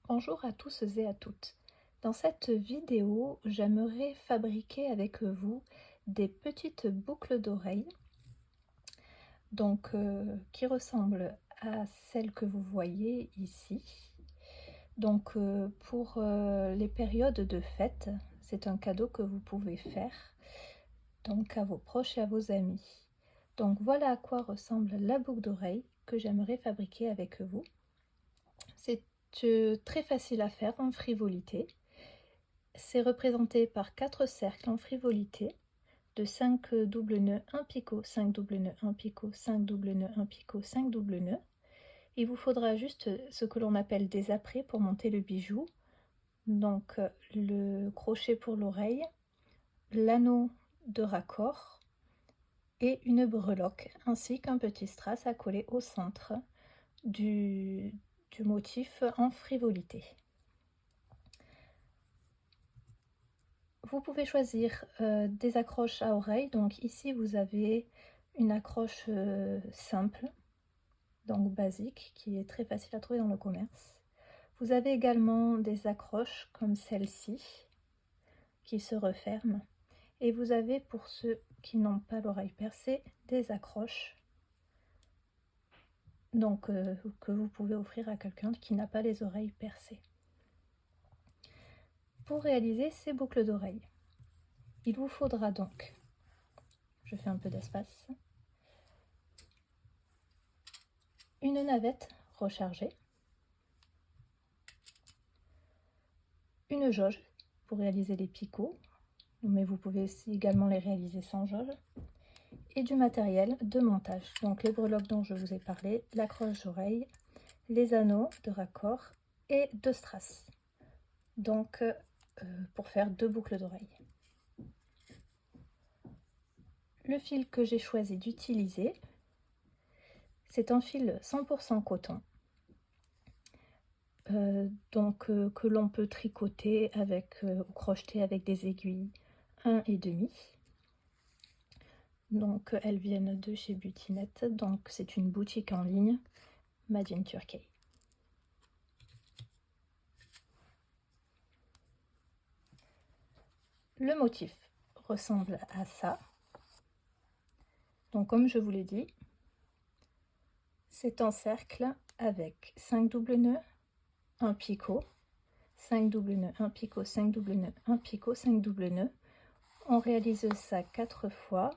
Bonjour à tous et à toutes. Dans cette vidéo, j'aimerais fabriquer avec vous des petites boucles d'oreilles qui ressemblent à celles que vous voyez ici. Pour les périodes de fête, c'est un cadeau que vous pouvez faire à vos proches et à vos amis. Donc voilà à quoi ressemble la boucle d'oreille que j'aimerais fabriquer avec vous. C'est très facile à faire en frivolité. C'est représenté par 4 cercles en frivolité de 5 doubles nœuds, 1 picot, 5 doubles nœuds, 1 picot, 5 doubles nœuds, 1 picot, 5 doubles nœuds. Il vous faudra juste ce que l'on appelle des apprêts pour monter le bijou. Donc le crochet pour l'oreille, l'anneau de raccord et une breloque, ainsi qu'un petit strass à coller au centre du motif en frivolité. Vous pouvez choisir des accroches à oreille. Donc ici vous avez une accroche simple, donc basique, qui est très facile à trouver dans le commerce. Vous avez également des accroches comme celle-ci qui se referment. Et vous avez, pour ceux qui n'ont pas l'oreille percée, des accroches que vous pouvez offrir à quelqu'un qui n'a pas les oreilles percées. Pour réaliser ces boucles d'oreilles, il vous faudra donc, je fais un peu d'espace, une navette rechargée, une jauge pour réaliser les picots, mais vous pouvez aussi également les réaliser sans jauge, et du matériel de montage, donc les breloques dont je vous ai parlé, l'accroche d'oreille, les anneaux de raccord et 2 strass, pour faire 2 boucles d'oreilles. Le fil que j'ai choisi d'utiliser, c'est un fil 100% coton, que l'on peut tricoter ou crocheter avec des aiguilles 1,5. Donc elles viennent de chez Butinette, donc c'est une boutique en ligne made in Turkey. Le motif ressemble à ça. Donc comme je vous l'ai dit, c'est un cercle avec 5 doubles nœuds, 1 picot, 5 doubles nœuds, 1 picot, 5 doubles nœuds, 1 picot, 5 doubles nœuds. On réalise ça 4 fois,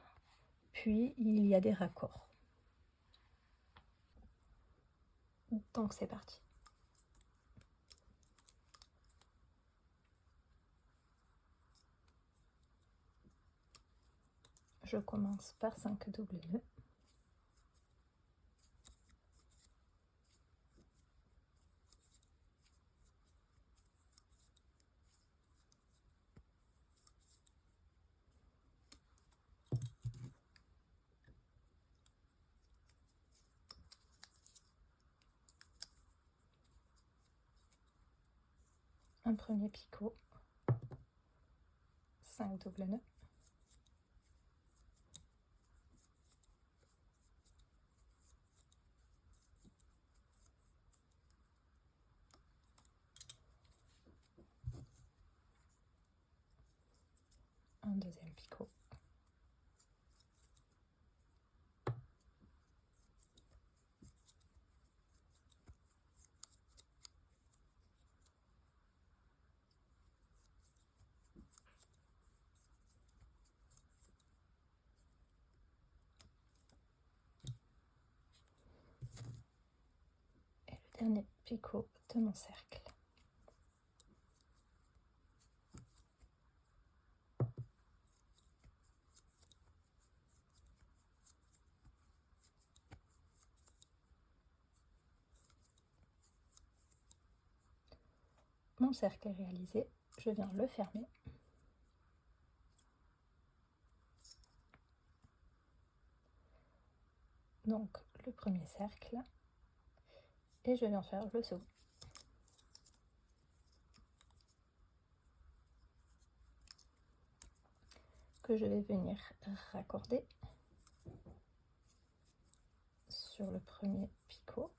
puis il y a des raccords. Donc c'est parti. Je commence par 5 doubles nœuds. Un premier picot, 5 doubles nœuds, un deuxième picot, et le dernier picot de mon cercle. Mon cercle est réalisé, je viens le fermer. Donc le premier cercle, et je viens faire le second. Que je vais venir raccorder sur le premier picot.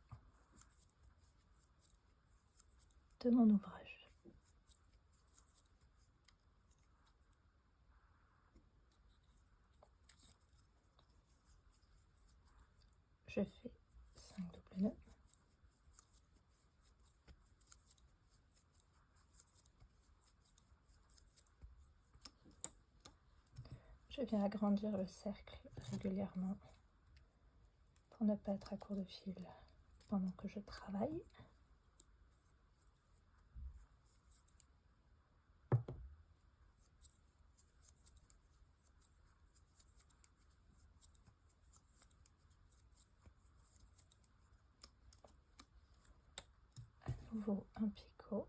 de mon ouvrage. Je fais 5 doubles nœuds. Je viens agrandir le cercle régulièrement pour ne pas être à court de fil pendant que je travaille. À nouveau un picot.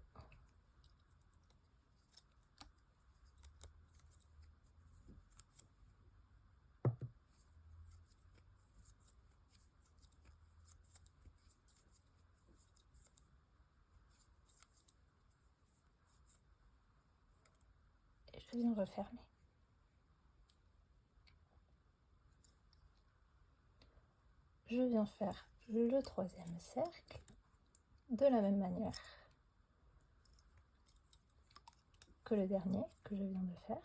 Et je viens refermer. Je viens faire le troisième cercle de la même manière que le dernier que je viens de faire.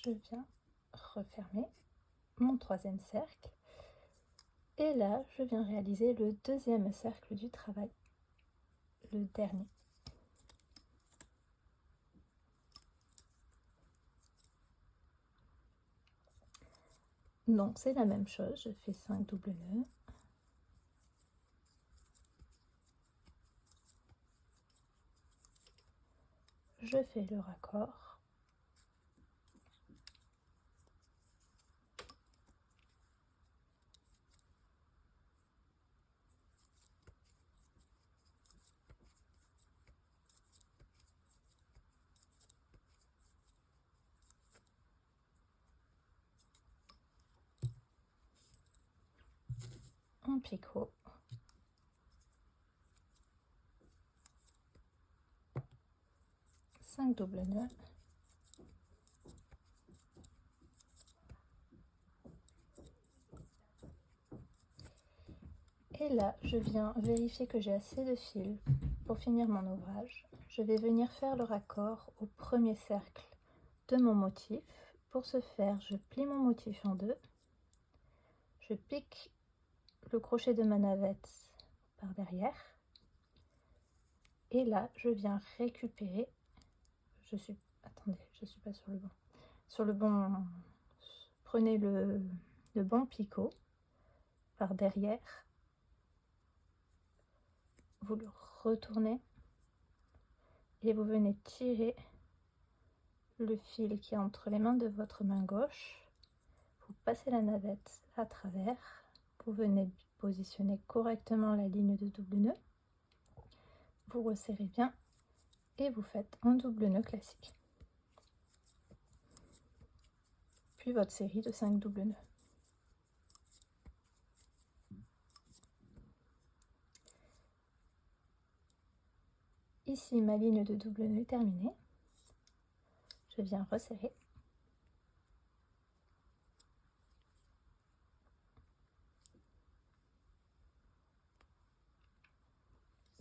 Je viens refermer mon troisième cercle et là je viens réaliser le deuxième cercle du travail, le dernier. Donc c'est la même chose, je fais 5 doubles nœuds. Je fais le raccord. Un picot. Cinq doubles nœuds. Et là, je viens vérifier que j'ai assez de fil pour finir mon ouvrage. Je vais venir faire le raccord au premier cercle de mon motif. Pour ce faire, je plie mon motif en deux. Je pique le crochet de ma navette par derrière. Et là, je viens récupérer. Attendez, je suis pas sur le bon. Sur le bon, prenez le bon picot par derrière. Vous le retournez et vous venez tirer le fil qui est entre les mains de votre main gauche. Vous passez la navette à travers. Vous venez positionner correctement la ligne de double nœud. Vous resserrez bien et vous faites un double nœud classique. Puis votre série de 5 doubles nœuds. Ici, ma ligne de double nœud est terminée. Je viens resserrer.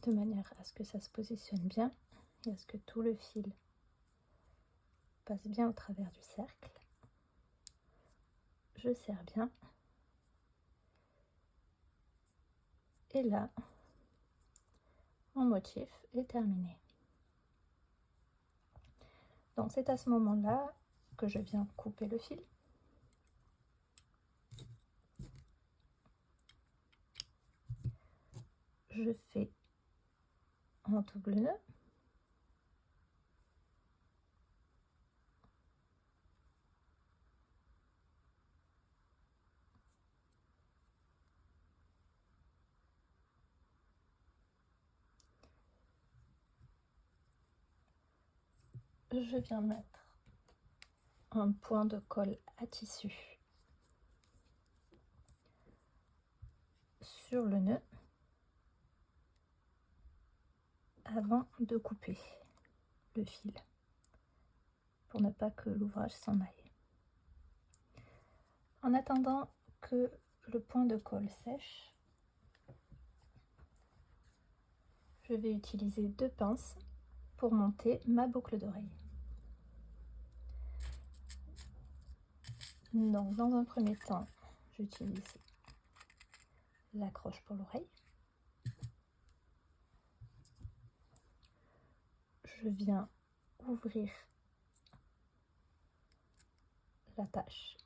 de manière à ce que ça se positionne bien et à ce que tout le fil passe bien au travers du cercle. Je serre bien. Et là, mon motif est terminé. Donc c'est à ce moment-là que je viens couper le fil. Je fais un double nœud. Je viens mettre un point de colle à tissu sur le nœud avant de couper le fil pour ne pas que l'ouvrage s'en aille. En attendant que le point de colle sèche, je vais utiliser 2 pinces pour monter ma boucle d'oreille. Donc dans un premier temps, j'utilise l'accroche pour l'oreille. Je viens ouvrir l'attache.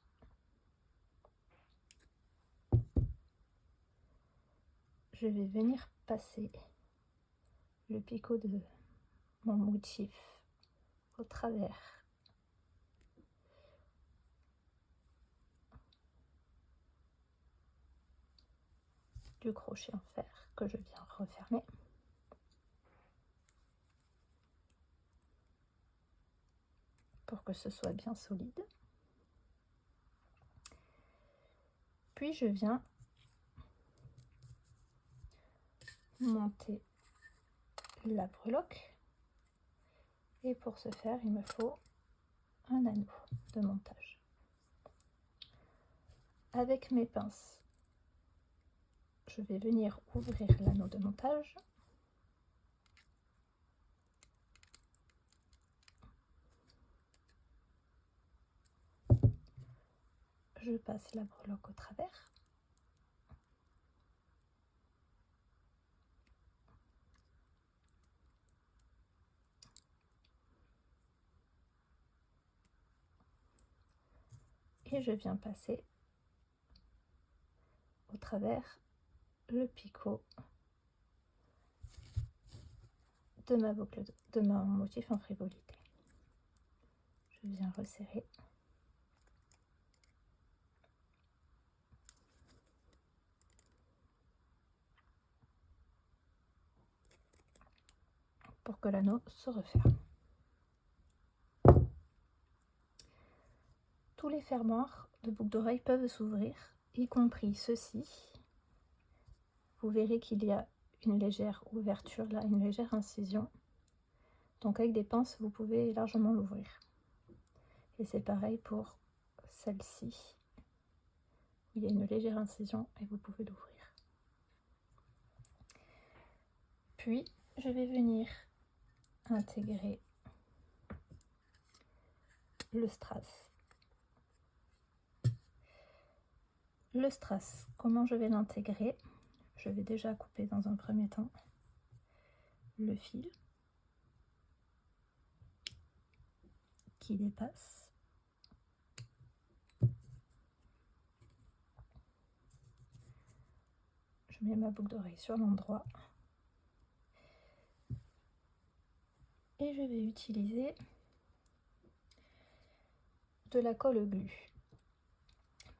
Je vais venir passer le picot de mon motif au travers du crochet en fer que je viens refermer. Pour que ce soit bien solide. Puis je viens monter la breloque et pour ce faire il me faut un anneau de montage. Avec mes pinces, je vais venir ouvrir l'anneau de montage. Je passe la breloque au travers. Et je viens passer au travers le picot de ma boucle de mon motif en frivolité. Je viens resserrer. Pour que l'anneau se referme. Tous les fermoirs de boucles d'oreilles peuvent s'ouvrir, y compris ceux-ci. Vous verrez qu'il y a une légère ouverture là, une légère incision. Donc avec des pinces, vous pouvez largement l'ouvrir. Et c'est pareil pour celle-ci. Il y a une légère incision et vous pouvez l'ouvrir. Puis, je vais venir intégrer le strass. Le strass, comment je vais l'intégrer? Je vais déjà couper dans un premier temps le fil qui dépasse. Je mets ma boucle d'oreille sur l'endroit et je vais utiliser de la colle glu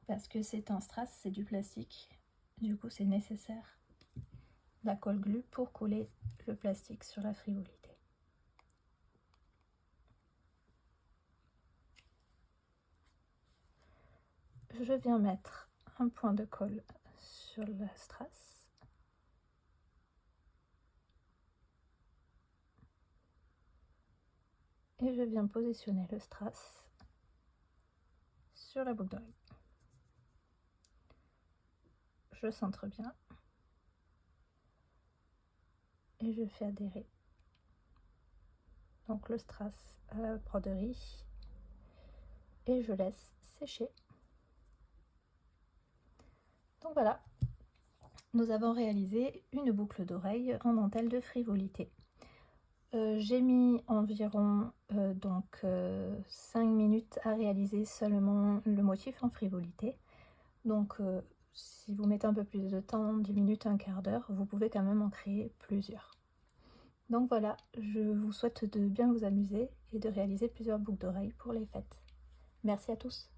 parce que c'est un strass, c'est du plastique, du coup c'est nécessaire la colle glu pour coller le plastique sur la frivolité. Je viens mettre un point de colle sur la strass. Et je viens positionner le strass sur la boucle d'oreille. Je centre bien. et je fais adhérer donc le strass à la broderie et je laisse sécher. Donc voilà, nous avons réalisé une boucle d'oreille en dentelle de Frivolité. J'ai mis environ 5 minutes à réaliser seulement le motif en Frivolité. Donc si vous mettez un peu plus de temps, 10 minutes, un quart d'heure, vous pouvez quand même en créer plusieurs. Donc voilà, je vous souhaite de bien vous amuser et de réaliser plusieurs boucles d'oreilles pour les fêtes. Merci à tous.